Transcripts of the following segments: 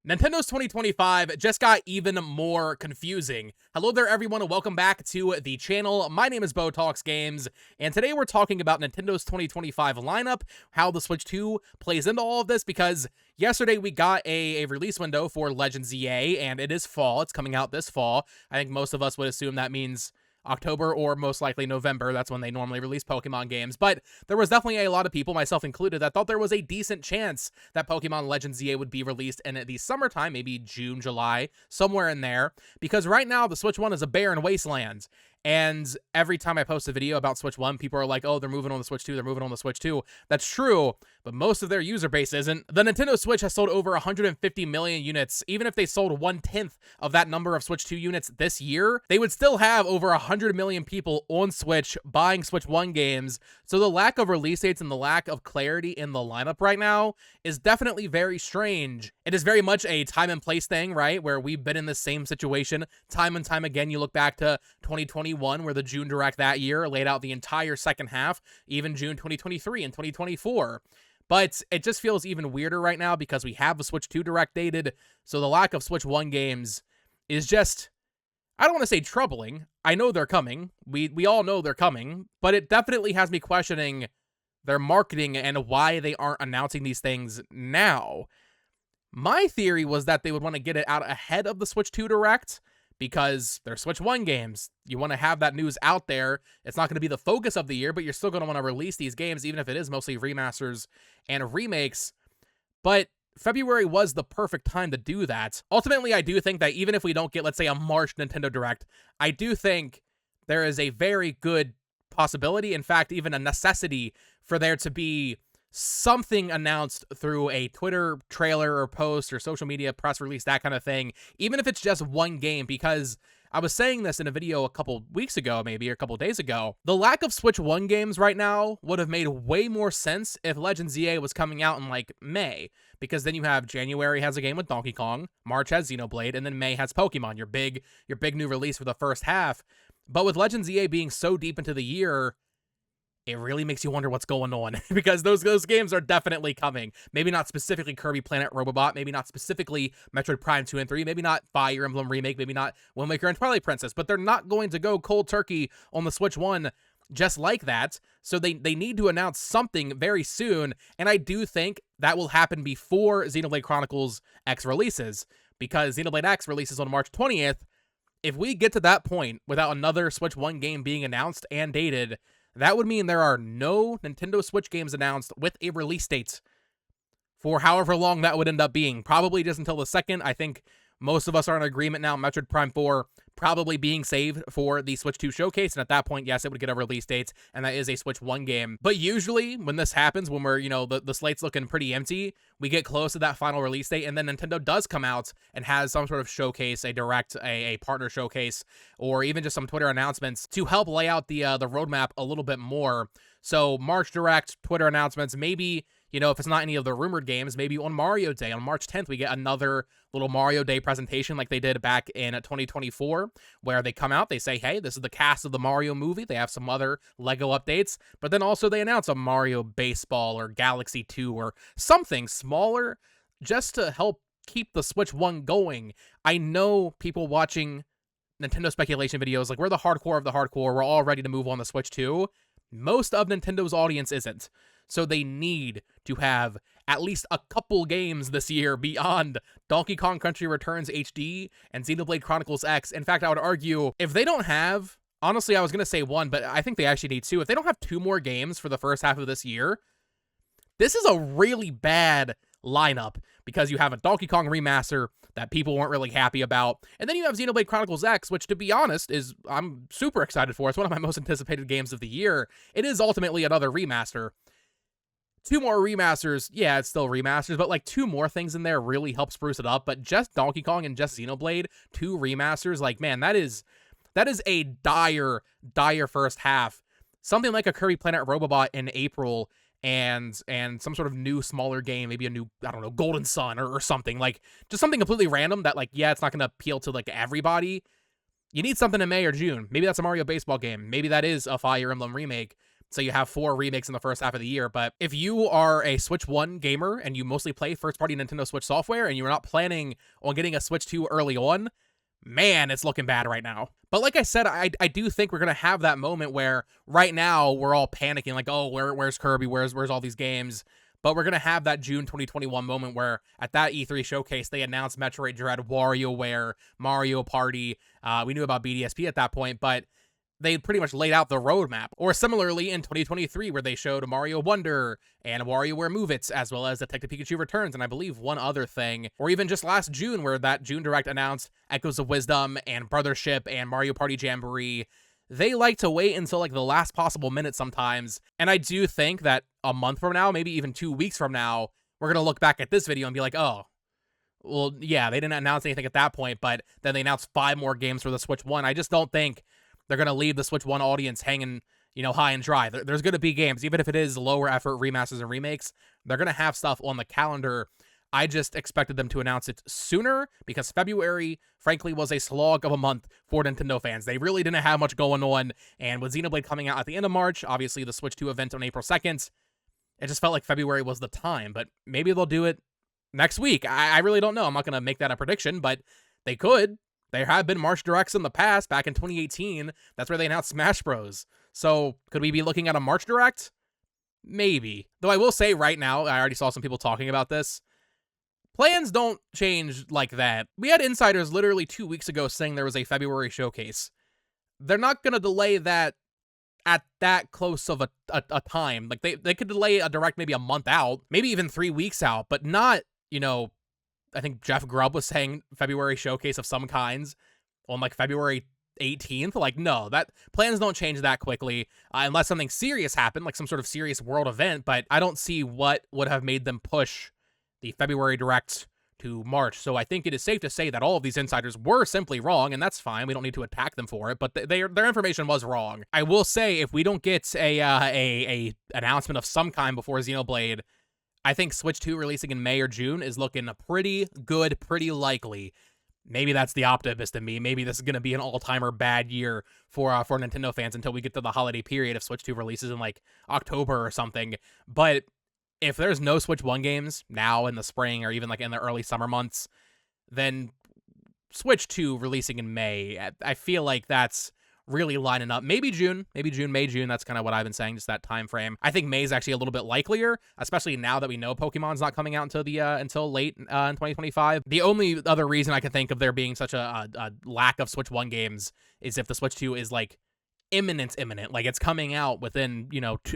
Nintendo's 2025 just got even more confusing. Hello there, everyone, and welcome back to the channel. My name is Bo Talks Games, and today we're talking about Nintendo's 2025 lineup, how the Switch 2 plays into all of this, because yesterday we got a release window for Legends EA, and it is fall. It's coming out this fall. I think most of us would assume that means October or most likely November. That's when they normally release Pokemon games. But there was definitely a lot of people, myself included, that thought there was a decent chance that Pokemon Legends EA would be released in the summertime, maybe June, July, somewhere in there. Because right now, the Switch 1 is a barren wasteland. And every time I post a video about Switch 1, people are like, oh, they're moving on the Switch 2, they're moving on the Switch 2. That's true, but most of their user base isn't. The Nintendo Switch has sold over 150 million units. Even if they sold 1/10 of that number of Switch 2 units this year, they would still have over 100 million people on Switch buying Switch 1 games. So the lack of release dates and the lack of clarity in the lineup right now is definitely very strange. It is very much a time and place thing, right? Where we've been in the same situation time and time again. You look back to 2021, where the June Direct that year laid out the entire second half, even June 2023 and 2024. But it just feels even weirder right now because we have the Switch 2 Direct dated, so the lack of Switch 1 games is just, I don't want to say troubling. I know they're coming. We all know they're coming, but it definitely has me questioning their marketing and why they aren't announcing these things now. My theory was that they would want to get it out ahead of the Switch 2 Direct, because they're Switch 1 games. You want to have that news out there. It's not going to be the focus of the year, but you're still going to want to release these games, even if it is mostly remasters and remakes. But February was the perfect time to do that. Ultimately, I do think that even if we don't get, let's say, a March Nintendo Direct, I do think there is a very good possibility, in fact, even a necessity, for there to be something announced through a Twitter trailer or post or social media press release, that kind of thing, even if it's just one game, because I was saying this in a video a couple weeks ago, maybe, or a couple days ago. The lack of Switch 1 games right now would have made way more sense if Legends EA was coming out in, like, May, because then you have January has a game with Donkey Kong, March has Xenoblade, and then May has Pokemon, your big new release for the first half. But with Legends EA being so deep into the year, it really makes you wonder what's going on, because those games are definitely coming. Maybe not specifically Kirby Planet Robobot, maybe not specifically Metroid Prime 2 and 3, maybe not Fire Emblem Remake, maybe not Wind Waker and Twilight Princess, but they're not going to go cold turkey on the Switch 1 just like that. So they need to announce something very soon, and I do think that will happen before Xenoblade Chronicles X releases, because Xenoblade X releases on March 20th. If we get to that point without another Switch 1 game being announced and dated, that would mean there are no Nintendo Switch games announced with a release date for however long that would end up being. Probably just until the second. I think most of us are in agreement now. Metroid Prime 4 probably being saved for the Switch 2 showcase. And at that point, yes, it would get a release date. And that is a Switch 1 game. But usually when this happens, when we're, the slate's looking pretty empty, we get close to that final release date. And then Nintendo does come out and has some sort of showcase, a direct, a partner showcase, or even just some Twitter announcements to help lay out the roadmap a little bit more. So March Direct, Twitter announcements, maybe, if it's not any of the rumored games, maybe on Mario Day, on March 10th, we get another little Mario Day presentation like they did back in 2024, where they come out, they say, hey, this is the cast of the Mario movie. They have some other Lego updates, but then also they announce a Mario Baseball or Galaxy 2 or something smaller just to help keep the Switch 1 going. I know people watching Nintendo speculation videos, like, we're the hardcore of the hardcore, we're all ready to move on the Switch 2. Most of Nintendo's audience isn't. So they need to have at least a couple games this year beyond Donkey Kong Country Returns HD and Xenoblade Chronicles X. In fact, I would argue if they don't have, honestly, I was going to say one, but I think they actually need two. If they don't have two more games for the first half of this year, this is a really bad lineup, because you have a Donkey Kong remaster that people weren't really happy about, and then you have Xenoblade Chronicles X, which, to be honest, I'm super excited for. It's one of my most anticipated games of the year. It is ultimately another remaster. Two more remasters, yeah, it's still remasters, but like two more things in there really help spruce it up. But just Donkey Kong and just Xenoblade, two remasters, like, man, that is a dire first half. Something like a Kirby Planet Robobot in April, and some sort of new smaller game, maybe a new, I don't know, Golden Sun or something, like, just something completely random that, like, yeah, it's not going to appeal to, like, everybody. You need something in May or June. Maybe that's a Mario Baseball game. Maybe that is a Fire Emblem remake. So you have 4 remakes in the first half of the year. But if you are a Switch 1 gamer and you mostly play first-party Nintendo Switch software and you're not planning on getting a Switch 2 early on, man, it's looking bad right now. But like I said, I do think we're going to have that moment where right now we're all panicking like, oh, where's Kirby? Where's all these games? But we're going to have that June 2021 moment where at that E3 showcase, they announced Metroid Dread, WarioWare, Mario Party. We knew about BDSP at that point, but they pretty much laid out the roadmap. Or similarly in 2023, where they showed Mario Wonder and WarioWare Move-Its, as well as Detective Pikachu Returns, and I believe one other thing. Or even just last June, where that June Direct announced Echoes of Wisdom and Brothership and Mario Party Jamboree. They like to wait until like the last possible minute sometimes, and I do think that a month from now, maybe even 2 weeks from now, we're going to look back at this video and be like, oh, well, yeah, they didn't announce anything at that point, but then they announced 5 more games for the Switch 1. I just don't think they're going to leave the Switch 1 audience hanging, high and dry. There's going to be games, even if it is lower effort remasters and remakes, they're going to have stuff on the calendar. I just expected them to announce it sooner because February, frankly, was a slog of a month for Nintendo fans. They really didn't have much going on, and with Xenoblade coming out at the end of March, obviously the Switch 2 event on April 2nd, it just felt like February was the time, but maybe they'll do it next week. I really don't know. I'm not going to make that a prediction, but they could. There have been March Directs in the past, back in 2018. That's where they announced Smash Bros. So could we be looking at a March Direct? Maybe. Though I will say right now, I already saw some people talking about this, plans don't change like that. We had insiders literally 2 weeks ago saying there was a February showcase. They're not going to delay that at that close of a time. Like, they could delay a Direct maybe a month out, maybe even 3 weeks out, but not, I think Jeff Grubb was saying February showcase of some kinds on like February 18th. Like, no, that plans don't change that quickly unless something serious happened, like some sort of serious world event. But I don't see what would have made them push the February Direct to March. So I think it is safe to say that all of these insiders were simply wrong, and that's fine. We don't need to attack them for it, but their information was wrong. I will say, if we don't get a announcement of some kind before Xenoblade, I think Switch 2 releasing in May or June is looking pretty good, pretty likely. Maybe that's the optimist in me. Maybe this is going to be an all-timer bad year for Nintendo fans until we get to the holiday period if Switch 2 releases in like October or something. But if there's no Switch 1 games now in the spring or even like in the early summer months, then Switch 2 releasing in May, I feel like that's really lining up. Maybe June, May, June. That's kind of what I've been saying, just that time frame. I think May is actually a little bit likelier, especially now that we know Pokemon's not coming out until late in 2025. The only other reason I can think of there being such a lack of Switch 1 games is if the Switch 2 is like imminent, like it's coming out within,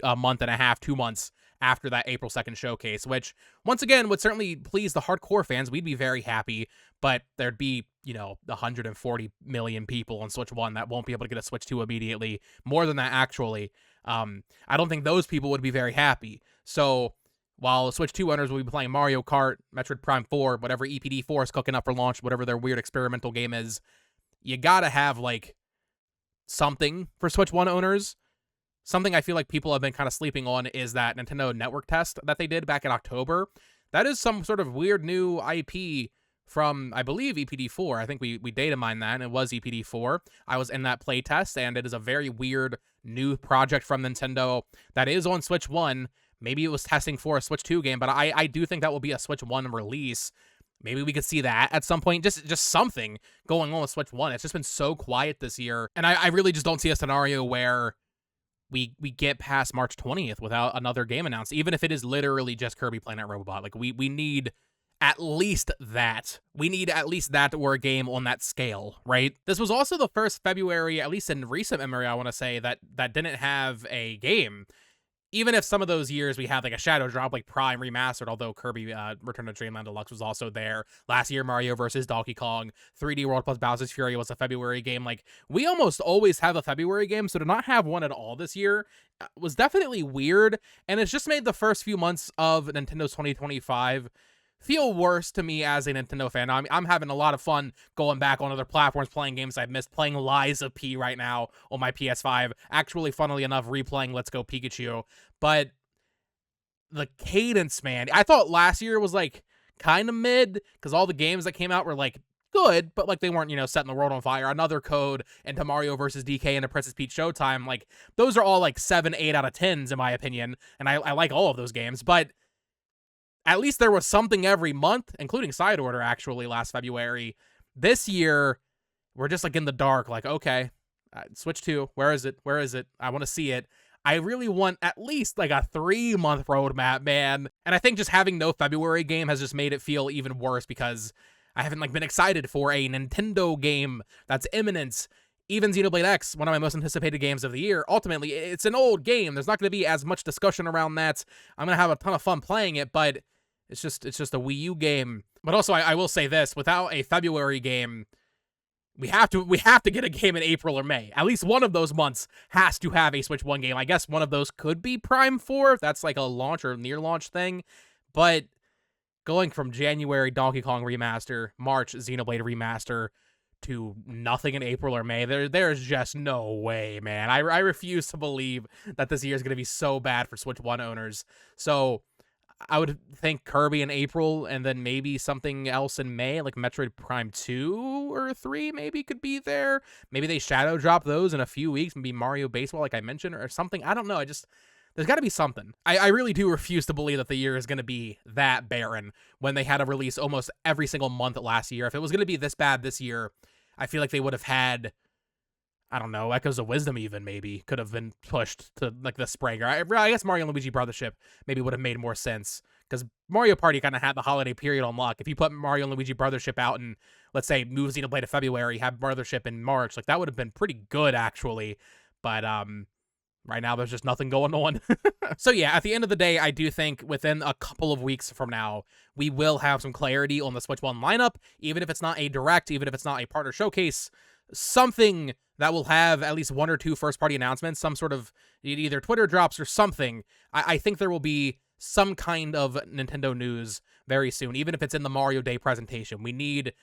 a month and a half, 2 months after that April 2nd showcase, which once again would certainly please the hardcore fans. We'd be very happy, but there'd be, 140 million people on Switch 1 that won't be able to get a Switch 2 immediately. More than that, actually. I don't think those people would be very happy. So while Switch 2 owners will be playing Mario Kart, Metroid Prime 4, whatever EPD 4 is cooking up for launch, whatever their weird experimental game is, you gotta have like something for Switch 1 owners. Something I feel like people have been kind of sleeping on is that Nintendo Network test that they did back in October. That is some sort of weird new IP from, I believe, EPD4. I think we data mined that, and it was EPD4. I was in that playtest, and it is a very weird new project from Nintendo that is on Switch 1. Maybe it was testing for a Switch 2 game, but I do think that will be a Switch 1 release. Maybe we could see that at some point. Just something going on with Switch 1. It's just been so quiet this year, and I really just don't see a scenario where we get past March 20th without another game announced, even if it is literally just Kirby Planet Robobot. Like, we need at least that. We need at least that or a game on that scale, right? This was also the first February, at least in recent memory, I want to say, that didn't have a game. Even if some of those years we had like a Shadow Drop, like Prime Remastered, although Kirby Return to Dreamland Deluxe was also there. Last year, Mario vs. Donkey Kong, 3D World plus Bowser's Fury was a February game. Like, we almost always have a February game, so to not have one at all this year was definitely weird, and it's just made the first few months of Nintendo's 2025 feel worse to me as a Nintendo fan. I'm having a lot of fun going back on other platforms, playing games I've missed, playing Lies of P right now on my PS5. Actually, funnily enough, replaying Let's Go Pikachu. But the cadence, man, I thought last year was like kind of mid because all the games that came out were like good, but like they weren't, setting the world on fire. Another Code into Mario versus DK into Princess Peach Showtime, like those are all like 7, 8 out of 10s in my opinion, and I like all of those games, but at least there was something every month, including Side Order actually last February. This year, we're just like in the dark, like, okay, Switch 2, where is it? Where is it? I want to see it. I really want at least like a 3-month roadmap, man. And I think just having no February game has just made it feel even worse because I haven't like been excited for a Nintendo game that's imminent. Even Xenoblade X, one of my most anticipated games of the year, ultimately, it's an old game. There's not going to be as much discussion around that. I'm going to have a ton of fun playing it, but it's just a Wii U game. But also, I will say this, without a February game, we have to get a game in April or May. At least one of those months has to have a Switch 1 game. I guess one of those could be Prime 4, if that's like a launch or near launch thing. But going from January Donkey Kong Remaster, March Xenoblade Remaster, to nothing in April or May, there's just no way, man. I refuse to believe that this year is going to be so bad for Switch 1 owners. So I would think Kirby in April, and then maybe something else in May, like Metroid Prime 2 or 3 maybe could be there. Maybe they shadow drop those in a few weeks, maybe Mario Baseball, like I mentioned, or something. I don't know. There's got to be something. I really do refuse to believe that the year is going to be that barren when they had a release almost every single month last year. If it was going to be this bad this year, I feel like they would have had, I don't know, Echoes of Wisdom even maybe could have been pushed to like the spring. Or I guess Mario and Luigi Brothership maybe would have made more sense because Mario Party kind of had the holiday period on lock. If you put Mario and Luigi Brothership out and let's say move Xenoblade to February, have Brothership in March, like that would have been pretty good actually. But right now there's just nothing going on. So yeah, at the end of the day, I do think within a couple of weeks from now, we will have some clarity on the Switch 1 lineup, even if it's not a direct, even if it's not a partner showcase, something that will have at least 1 or 2 first-party announcements, some sort of either Twitter drops or something. I think there will be some kind of Nintendo news very soon, even if it's in the Mario Day presentation. We need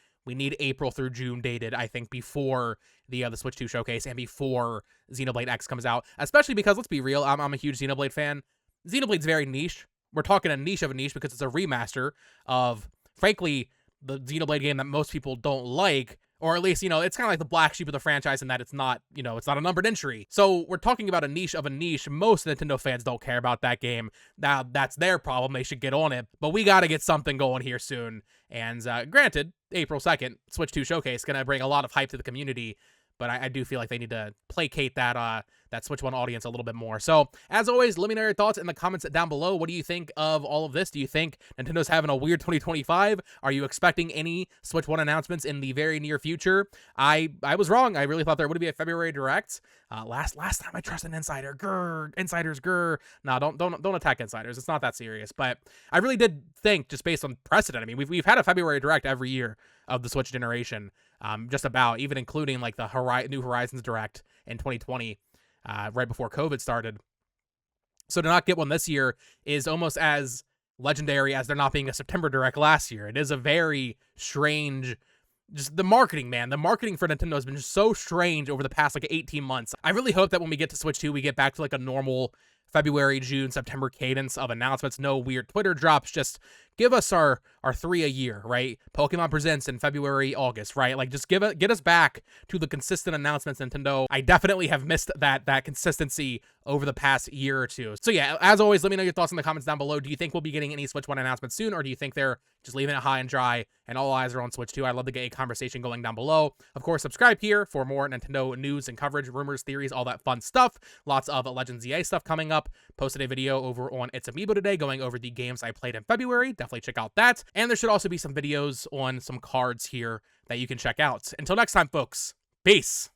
April through June dated, I think, before the Switch 2 showcase and before Xenoblade X comes out, especially because, let's be real, I'm a huge Xenoblade fan. Xenoblade's very niche. We're talking a niche of a niche because it's a remaster of, frankly, the Xenoblade game that most people don't like, or at least, it's kind of like the black sheep of the franchise in that it's not, it's not a numbered entry. So we're talking about a niche of a niche. Most Nintendo fans don't care about that game. Now, that's their problem. They should get on it. But we got to get something going here soon. And granted, April 2nd, Switch 2 Showcase, going to bring a lot of hype to the community. But I do feel like they need to placate that Switch 1 audience a little bit more. So, as always, let me know your thoughts in the comments down below. What do you think of all of this? Do you think Nintendo's having a weird 2025? Are you expecting any Switch 1 announcements in the very near future? I was wrong. I really thought there would be a February Direct. Last time I trusted an insider. Grr, insiders, grr. No, don't attack insiders. It's not that serious. But I really did think, just based on precedent, I mean, we've had a February Direct every year of the Switch generation. Just about, even including like the New Horizons Direct in 2020, right before COVID started. So to not get one this year is almost as legendary as there not being a September Direct last year. It is a very strange, just the marketing, man. The marketing for Nintendo has been just so strange over the past like 18 months. I really hope that when we get to Switch 2, we get back to like a normal February, June, September cadence of announcements. No weird Twitter drops. Just give us our 3 a year, right? Pokemon Presents in February, August, right? Like just get us back to the consistent announcements, Nintendo. I definitely have missed that consistency over the past year or two. So yeah, as always, let me know your thoughts in the comments down below. Do you think we'll be getting any Switch 1 announcements soon, or do you think they're just leaving it high and dry and all eyes are on Switch 2? I'd love to get a conversation going down below. Of course, subscribe here for more Nintendo news and coverage, rumors, theories, all that fun stuff. Lots of Legends EA stuff coming up. Posted a video over on It's Amiibo today going over the games I played in February. Definitely check out that. And there should also be some videos on some cards here that you can check out. Until next time, folks, peace.